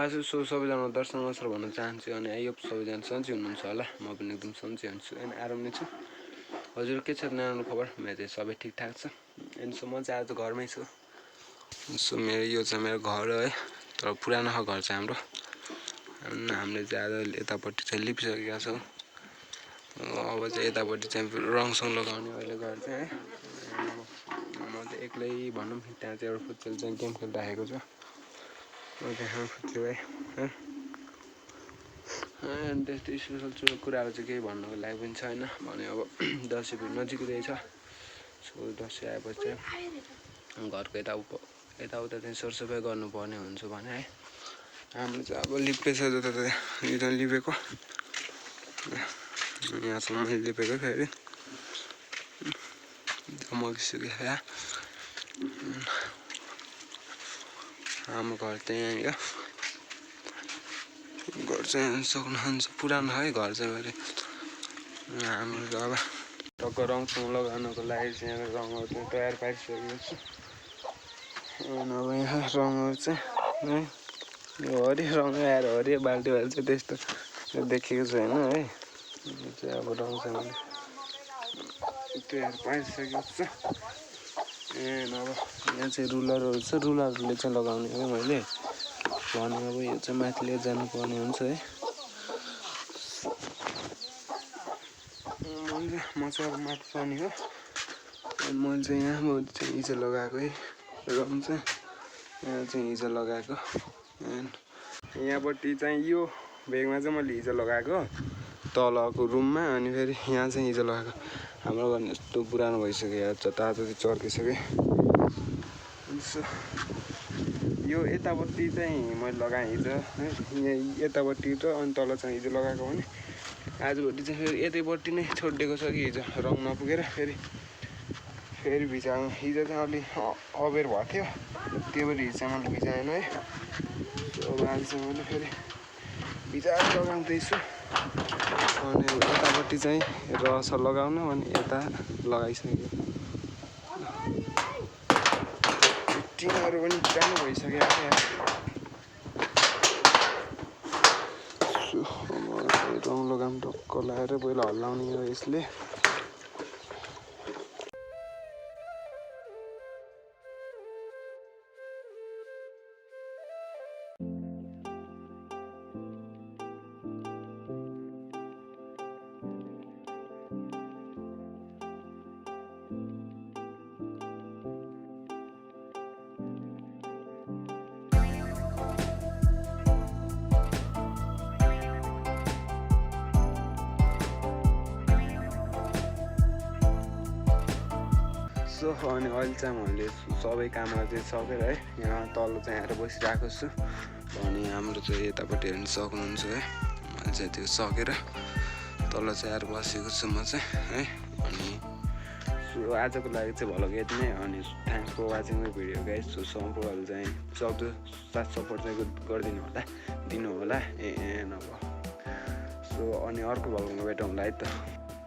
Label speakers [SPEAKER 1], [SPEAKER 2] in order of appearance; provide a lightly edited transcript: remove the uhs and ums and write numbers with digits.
[SPEAKER 1] Vasu so सबैजना दर्शन नमस्कार भन्न चाहन्छु अनि आइयो सबैजना सन्चै हुनुहुन्छ होला म पनि एकदम सन्चै हुन्छु अनि आराम नै छु हजुर के छ नराम्रो खबर मेरो चाहिँ सबै ठिकठाक छ अनि सो म चाहिँ आज घरमै छु सो मेरो यो चाहिँ मेरो घर है तर पुरानो घर चाहिँ हामीले चाहिँ आज यतापट्टि चाहिँ लिपिसकेका छौँ अब चाहिँ यतापट्टि चाहिँ रङसङ लगाउने अहिले घर चाहिँ है म चाहिँ एक्लै भनौँ त्यहाँ चाहिँ एउटा फुटबल चाहिँ गेम खेलिराखेको छु म त्यहाँ फुट्छु है अनि त्यस्तो स्पेसल कुराहरू चाहिँ केही भन्नुको लागि पनि छैन भने अब दसैँ पनि नजिकै रहेछ सो दसैँ आएपछि चाहिँ घरको यताउता चाहिँ सरसफाइ गर्नुपर्ने हुन्छ भने है हाम्रो चाहिँ अब लिपेछ जता यो लिपेको यहाँसम्म लिपेको फेरि मगिसक्यो हाम्रो घर चाहिँ यहाँनिर घर चाहिँ सक्नुहुन्छ पुरानो है घर चाहिँ फेरि हाम्रो अब टक्क रङसँग लगाउनको लागि चाहिँ यहाँ रङहरू चाहिँ तयार पारिसकेको छु अनि अब यहाँ रङहरू चाहिँ है यो हरियो रङ आएर हरियो बाल्टी चाहिँ त्यस्तो देखेको छैन है यो चाहिँ अब रङसँग तयार पारिसकेको छु अनि अब यहाँ चाहिँ रुलरहरू छ रुलरले चाहिँ लगाउने है मैले भने अब यो चाहिँ माथिले जानुपर्ने हुन्छ है म चाहिँ अब माथि जाने हो अनि मैले चाहिँ यहाँ चाहिँ हिजो लगाएको है रङ चाहिँ यहाँ चाहिँ हिजो लगाएको अनि यहाँपट्टि चाहिँ यो भेगमा चाहिँ मैले हिजो लगाएको तलको रुममा अनि फेरि यहाँ चाहिँ हिजो लगाएको हाम्रो घर यस्तो पुरानो भइसक्यो तातो चाहिँ चर्किसक्यो यो यतापट्टि चाहिँ मैले लगाएँ हिजो है यहाँ यतापट्टि र अनि तल चाहिँ हिजो लगाएको भने आजपट्टि चाहिँ फेरि यतैपट्टि नै छोडिदिएको छ कि हिजो रङ नपुगेर फेरि भिजाउनु हिजो चाहिँ अलि अबेर भएको थियो त्यही भएर हिजो चाहिँ मैले भिजाएन है अब आज चाहिँ मैले फेरि भिजाएर लगाउँदैछु अनि यतापट्टि चाहिँ रस लगाउनु अनि यता लगाइसक्यो टिनहरू पनि पुरानो भइसक्यो रङ लगाउनु टक्क लगाएर पहिला हल्लाउने हो यसले अनि अहिले चाहिँ मैले सबै कामहरू चाहिँ सकेर है यहाँ तल चाहिँ आएर बसिरहेको छु अनि हाम्रो चाहिँ यतापट्टि हेर्नु सक्नुहुन्छ है मैले चाहिँ त्यो सकेर तल चाहिँ आएर बसेको छु म चाहिँ है अनि सो आजको लागि चाहिँ भलग यति नै अनि thanks for watching the video guys so सम्पूर्णहरू चाहिँ सक्दो साथ सपोर्ट चाहिँ दिनु होला नभए सो अनि अर्को भलगमा भेटौँला है त।